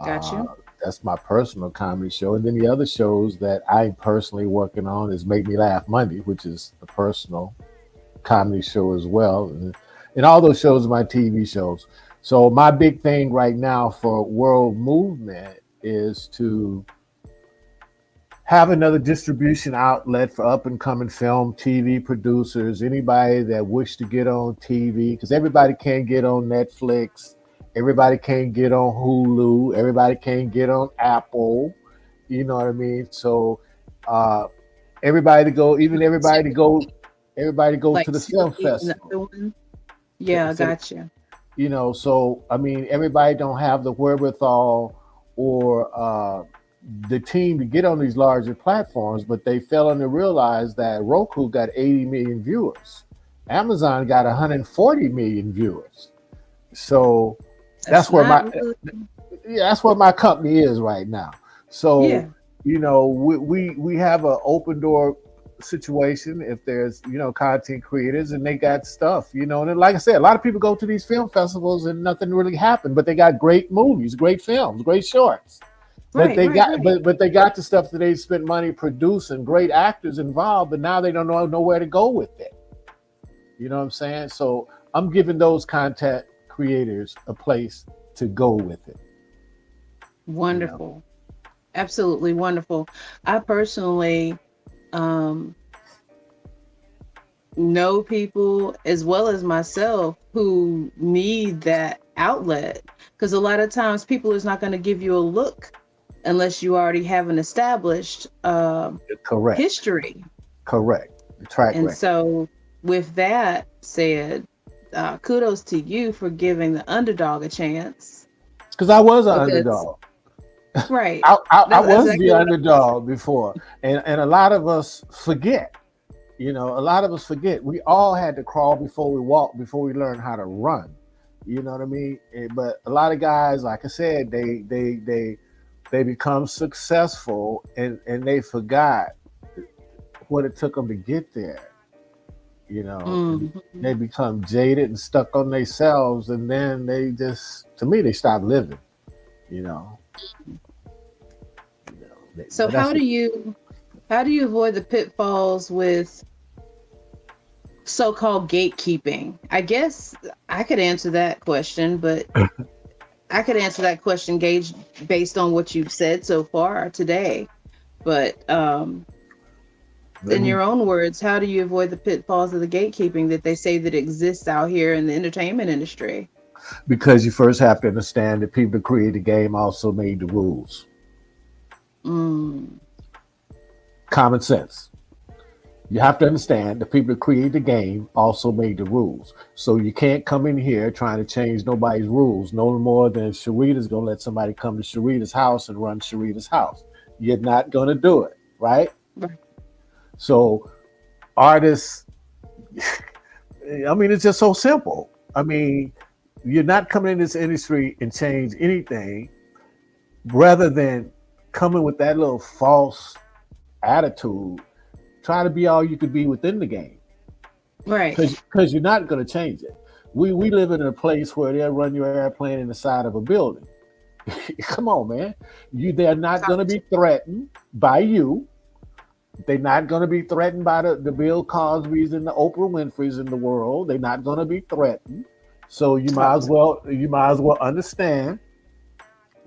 Got Uh, you. that's my personal comedy show. And then the other shows that I'm personally working on is Make Me Laugh Monday, which is a personal comedy show as well. And all those shows are my TV shows. So my big thing right now for World Movement is to have another distribution outlet for up and coming film, TV producers, anybody that wish to get on TV, because everybody can't get on Netflix, everybody can't get on Hulu, everybody can't get on Apple. You know what I mean? So uh, everybody to go, even everybody to go Like to the film Tubi and the festival. other one? Yeah, I So got you. so I mean, everybody don't have the wherewithal or the team to get on these larger platforms, but they fail to realize that Roku got 80 million viewers, Amazon got 140 million viewers. So That's that's where not my really. that's what my company is right now. So, Yeah, we have an open door situation. If there's, content creators and they got stuff, and then, like I said, a lot of people go to these film festivals and nothing really happened, but they got great movies, great films, great shorts. But right, they right, got, right. but they got the stuff that they spent money producing, great actors involved, but now they don't know where to go with it. You know what I'm saying? So I'm giving those content creators a place to go with it. You know. Wonderful. Absolutely wonderful. I personally um, know people as well as myself who need that outlet, because a lot of times people is not going to give you a look unless you already have an established Correct. history. Correct. The track And record. so, with that said, kudos to you for giving the underdog a chance. Because I was an Because, underdog. right, I that's was the exactly what I was. underdog before, and a lot of us forget. A lot of us forget. We all had to crawl before we walk, before we learn how to run. You know what I mean? But a lot of guys, like I said, they become successful, and they forgot what it took them to get there. And Mhm. they become jaded and stuck on themselves, and then they just, to me, they stop living. You know, So but that's how do you avoid the pitfalls with so-called gatekeeping? I guess I could answer that question, but I could answer that question gauged based on what you've said so far today. But let in me your own words, how do you avoid the pitfalls of the gatekeeping that they say that exists out here in the entertainment industry? because you first have to understand that people that create the game also made the rules. Mm, Common sense. You have to understand the people that create the game also made the rules. So you can't come in here trying to change nobody's rules no more than Sherrita's going to let somebody come to Sherrita's house and run Sherrita's house. You're not going to do it, right? right. So artists, I mean, it's just so simple. I mean, you're not coming in this industry and change anything rather than coming with that little false attitude. Try to be all you could be within the game, Right. because you're not going to change it. We live in a place where they'll run your airplane in the side of a building. Come on, man. They're not going to be threatened by you. They're not going to be threatened by the Bill Cosbys and the Oprah Winfreys in the world. They're not going to be threatened. So you might as well understand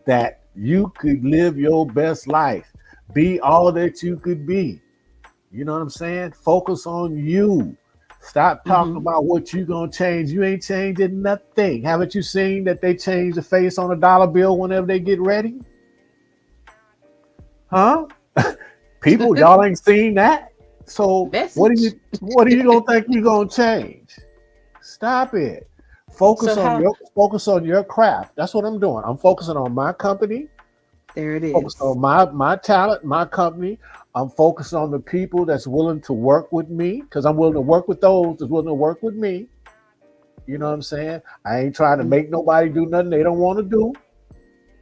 that you could live your best life, be all that you could be. You know what I'm saying? Focus on you. Stop talking about what you gonna change. You ain't changing nothing. Haven't you seen that they change the face on a dollar bill whenever they get ready? Huh? People, y'all ain't seen that. So what are you gonna think you gonna change? Stop it. Focus on your craft. That's what I'm doing. I'm focusing on my company. There it is. Focusing on my talent, my company. I'm focused on the people that's willing to work with me, because I'm willing to work with those that's willing to work with me. You know what I'm saying? I ain't trying to make nobody do nothing they don't want to do.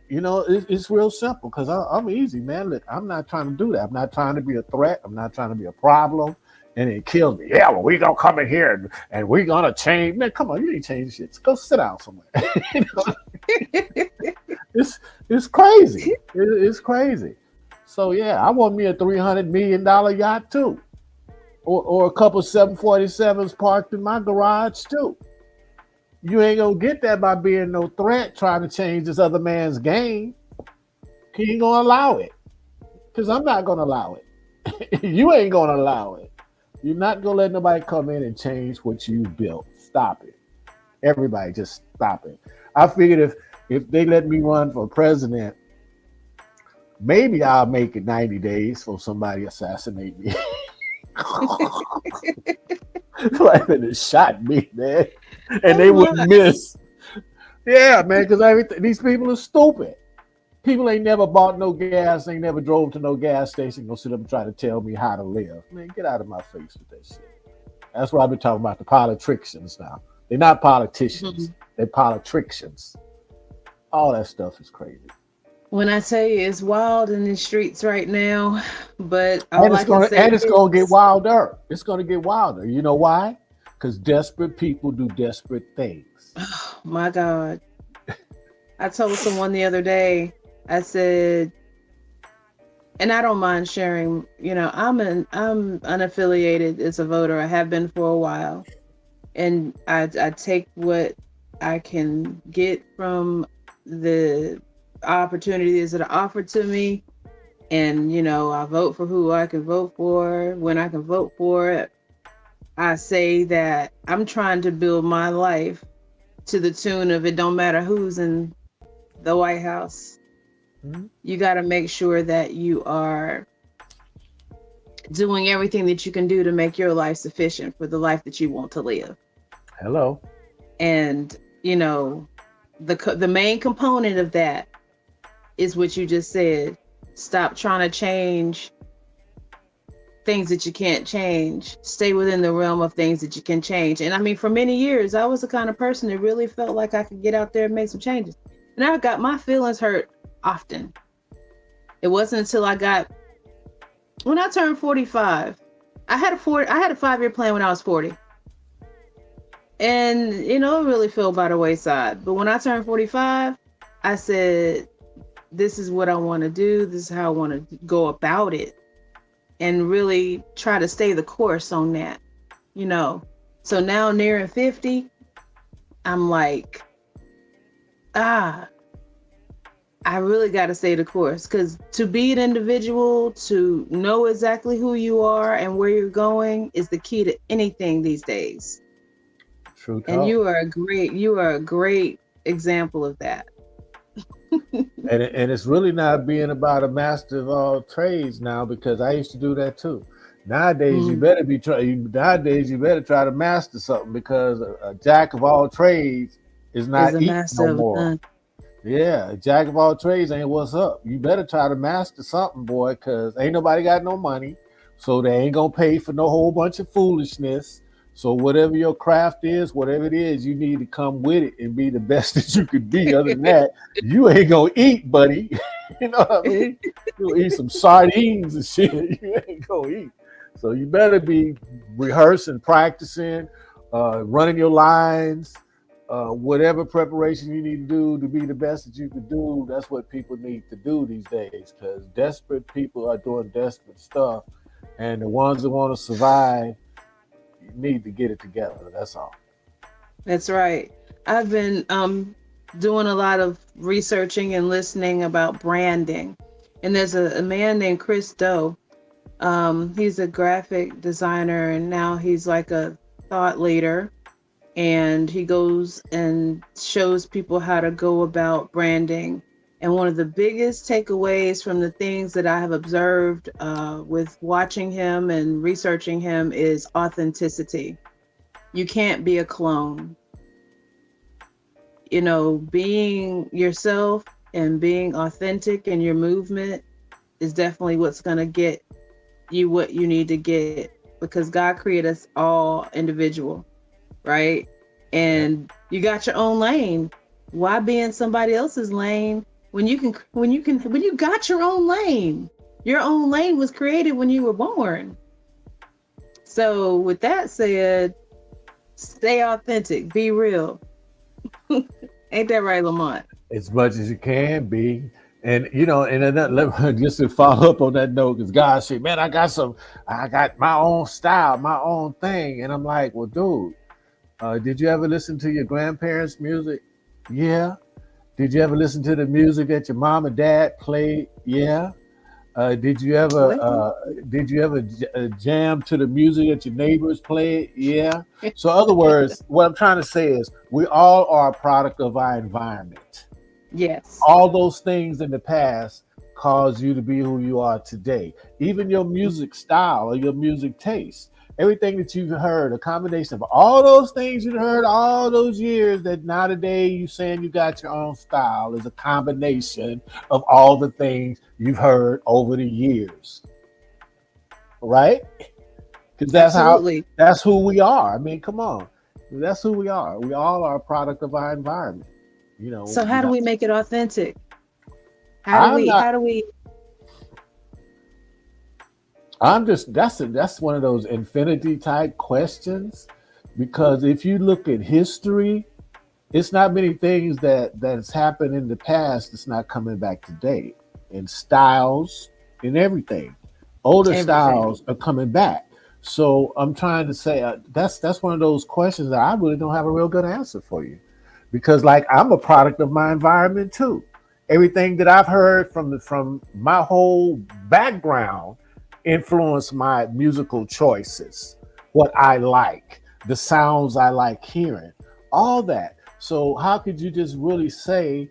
You know, it's real simple, because I'm easy, man. Look, I'm not trying to do that. I'm not trying to be a threat. I'm not trying to be a problem. And it kills me. Yeah, well, we gonna come in here and we gonna change. Man, come on, you ain't changing shit. Go sit down somewhere. You know? It's crazy. It's crazy. So yeah, I want me a $300 million yacht too, or a couple 747s parked in my garage too. You ain't gonna get that by being no threat trying to change this other man's game. He ain't gonna allow it, because I'm not gonna allow it. You ain't gonna allow it. You're not gonna let nobody come in and change what you built. Stop it. Everybody, just stop it. I figured if they let me run for president, maybe I'll make it 90 days for somebody assassinate me. Like they shot me, man, and they wouldn't miss. Yeah, man, because these people are stupid. People ain't never bought no gas, ain't never drove to no gas station, gonna sit up and try to tell me how to live. Man, get out of my face with that shit. That's what I've been talking about, the politicians now. They're not politicians, they're politicians. All that stuff is crazy. When I tell you it's wild in the streets right now, but it's gonna get wilder. It's gonna get wilder. You know why? Because desperate people do desperate things. Oh my God. I told someone the other day, I said, and I don't mind sharing, you know, I'm unaffiliated as a voter. I have been for a while. And I take what I can get from the opportunities that are offered to me, and you know, I vote for who I can vote for when I can vote for it. I say that I'm trying to build my life to the tune of, it don't matter who's in the White House. You got to make sure that you are doing everything that you can do to make your life sufficient for the life that you want to live. Hello. And you know, the main component of that is what you just said. Stop trying to change things that you can't change. Stay within the realm of things that you can change. And I mean, for many years, I was the kind of person that really felt like I could get out there and make some changes. And I got my feelings hurt often. It wasn't until when I turned 45, I had a 5-year plan when I was 40. And, you know, it really fell by the wayside. But when I turned 45, I said, this is what I want to do. This is how I want to go about it. And really try to stay the course on that, you know. So now nearing 50, I'm like, I really got to stay the course. Because to be an individual, to know exactly who you are and where you're going is the key to anything these days. True talk. And you are a great example of that. and it's really not being about a master of all trades now, because I used to do that too. Nowadays, you better try to master something, because a jack of all trades is not eating no more. Yeah, a jack of all trades ain't what's up. You better try to master something, boy, because ain't nobody got no money, so they ain't gonna pay for no whole bunch of foolishness. So whatever your craft is, whatever it is, you need to come with it and be the best that you could be. Other than that, you ain't gonna eat, buddy. You know what I mean? You'll eat some sardines and shit. You ain't gonna eat. So you better be rehearsing, practicing, running your lines, whatever preparation you need to do to be the best that you could do. That's what people need to do these days, because desperate people are doing desperate stuff. And the ones that want to survive, you need to get it together. That's all. That's right. I've been doing a lot of researching and listening about branding. And there's a man named Chris Doe. He's a graphic designer and now he's like a thought leader. And he goes and shows people how to go about branding. And one of the biggest takeaways from the things that I have observed with watching him and researching him is authenticity. You can't be a clone. You know, being yourself and being authentic in your movement is definitely what's going to get you what you need to get, because God created us all individual, right? And you got your own lane. Why be in somebody else's lane when you got your own lane? Your own lane was created when you were born. So with that said, stay authentic, be real. Ain't that right, Lamont? As much as you can be. And you know, and then just to follow up on that note, because God said, man, I got my own style, my own thing. And I'm like, well, dude, did you ever listen to your grandparents' music? Yeah. Did you ever listen to the music that your mom and dad played? Yeah. Did you ever jam to the music that your neighbors played? Yeah. So, in other words, what I'm trying to say is, we all are a product of our environment. Yes. All those things in the past caused you to be who you are today. Even your music style or your music taste, everything that you've heard, a combination of all those things you've heard all those years, that now today you saying you got your own style, is a combination of all the things you've heard over the years. Right? Because that's who we are. I mean, come on. That's who we are. We all are a product of our environment. You know. So how do we make it authentic? How do we that's one of those infinity type questions, because if you look at history, it's not many things that's happened in the past that's not coming back today, and styles and everything. Older styles are coming back. So I'm trying to say that's one of those questions that I really don't have a real good answer for you, because like I'm a product of my environment too. Everything that I've heard from my whole background influence my musical choices, what I like, the sounds I like hearing, all that. So how could you just really say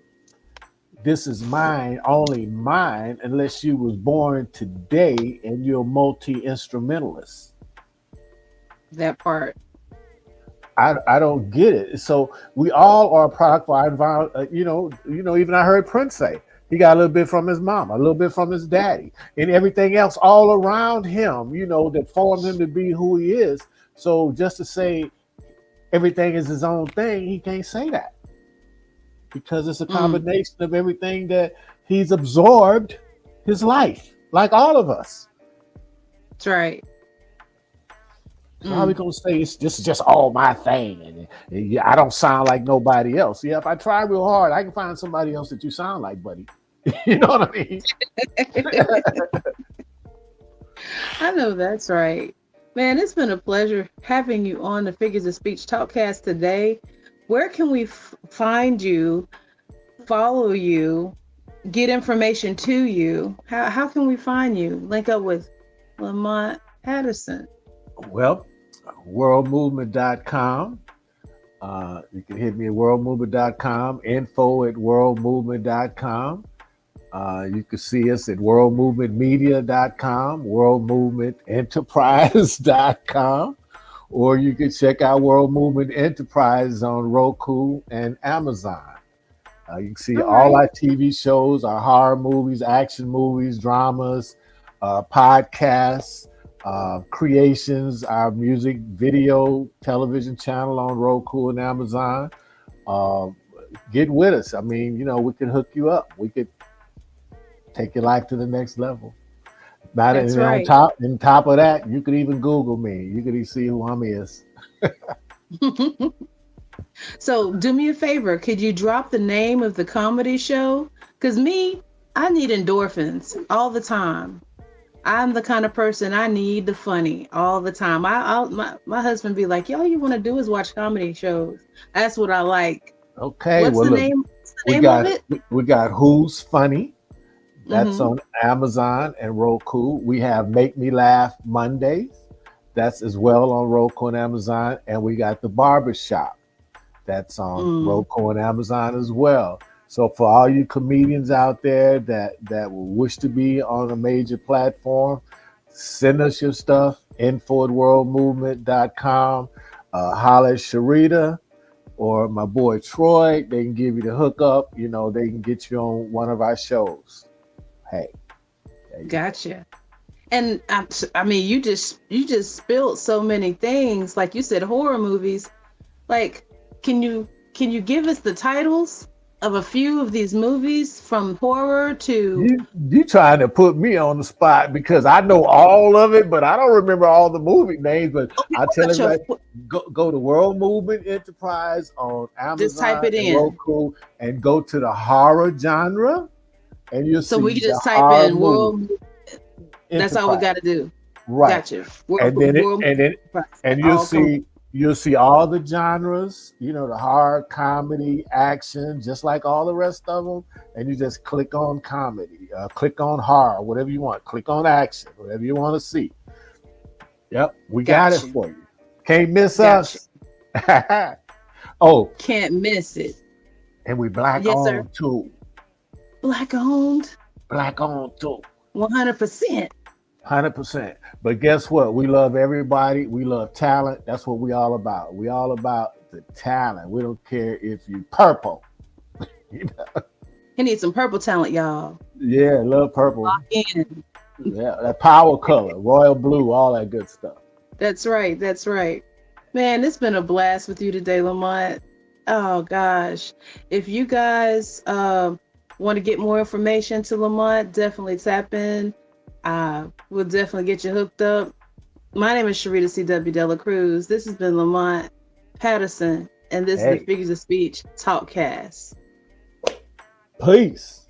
this is mine, only mine, unless you was born today and you're a multi-instrumentalist? That part. I don't get it. So we all are a product of our environment. Even I heard Prince say he got a little bit from his mama, a little bit from his daddy, and everything else all around him, that formed him to be who he is. So just to say everything is his own thing, he can't say that, because it's a combination of everything that he's absorbed his life, like all of us. That's right. So how are we gonna say this is just all my thing, and I don't sound like nobody else? Yeah, if I try real hard, I can find somebody else that you sound like, buddy. You know what I mean? I know that's right. Man, it's been a pleasure having you on the Figures of Speech Talkcast today. Where can we find you, follow you, get information to you? How can we find you? Link up with Lamont Patterson. Well, worldmovement.com. You can hit me at worldmovement.com, info@worldmovement.com. You can see us at worldmovementmedia.com, worldmovemententerprise.com, or you can check out World Movement Enterprise on Roku and Amazon. You can see all our TV shows, our horror movies, action movies, dramas, podcasts, creations, our music video television channel on Roku and Amazon. Get with us. I mean, we can hook you up. We could take your life to the next level. That's right. On top of that, you could even Google me. You could even see who I'm is. So do me a favor. Could you drop the name of the comedy show? Because I need endorphins all the time. I'm the kind of person I need the funny all the time. My husband be like, "Yo, all you want to do is watch comedy shows. That's what I like." Okay, What's well the look, name? What's the we name of got it? we got Who's Funny. That's Mm-hmm. on Amazon and Roku. We have Make Me Laugh Mondays. That's as well on Roku and Amazon. And we got The Barbershop. That's on Mm. Roku and Amazon as well. So for all you comedians out there that will wish to be on a major platform, send us your stuff, info@worldmovement.com. Holler at Sherrita or my boy Troy. They can give you the hookup. You know, they can get you on one of our shows. Hey, there you go. Gotcha. And I mean, you just spilled so many things. Like you said, horror movies. Like, can you give us the titles of a few of these movies from horror to? You trying to put me on the spot because I know all of it, but I don't remember all the movie names. But Okay, I tell what's your? everybody, go to World Movement Enterprise on Just type Amazon it and in. Roku and go to the horror genre and you'll So we see can the just type horror in movie world. That's all we Enterprise. got to do. Right. Gotcha. And then World and all come. you'll see all the genres, you know, the horror, comedy, action, just like all the rest of them. And you just click on comedy, click on horror, whatever you want, click on action, whatever you want to see. Yep, we got it Gotcha. for you. Can't miss Gotcha. us. Oh, Can't miss it. and we black Yes, sir. on too. Black owned. Black on too. 100%. 100%. But guess what? We love everybody. We love talent. That's what we all about. We all about the talent. We don't care if you purple. You know? He needs some purple talent, y'all. Yeah, love purple. Lock in. Yeah, that power color, royal blue, all that good stuff. That's right. That's right. Man, it's been a blast with you today, Lamont. Oh gosh. If you guys want to get more information to Lamont, definitely tap in. We'll definitely get you hooked up. My name is Sherrita C W Delacruz. This has been Lamont Patterson, and this is the Hey, Figures of Speech Talkcast. peace.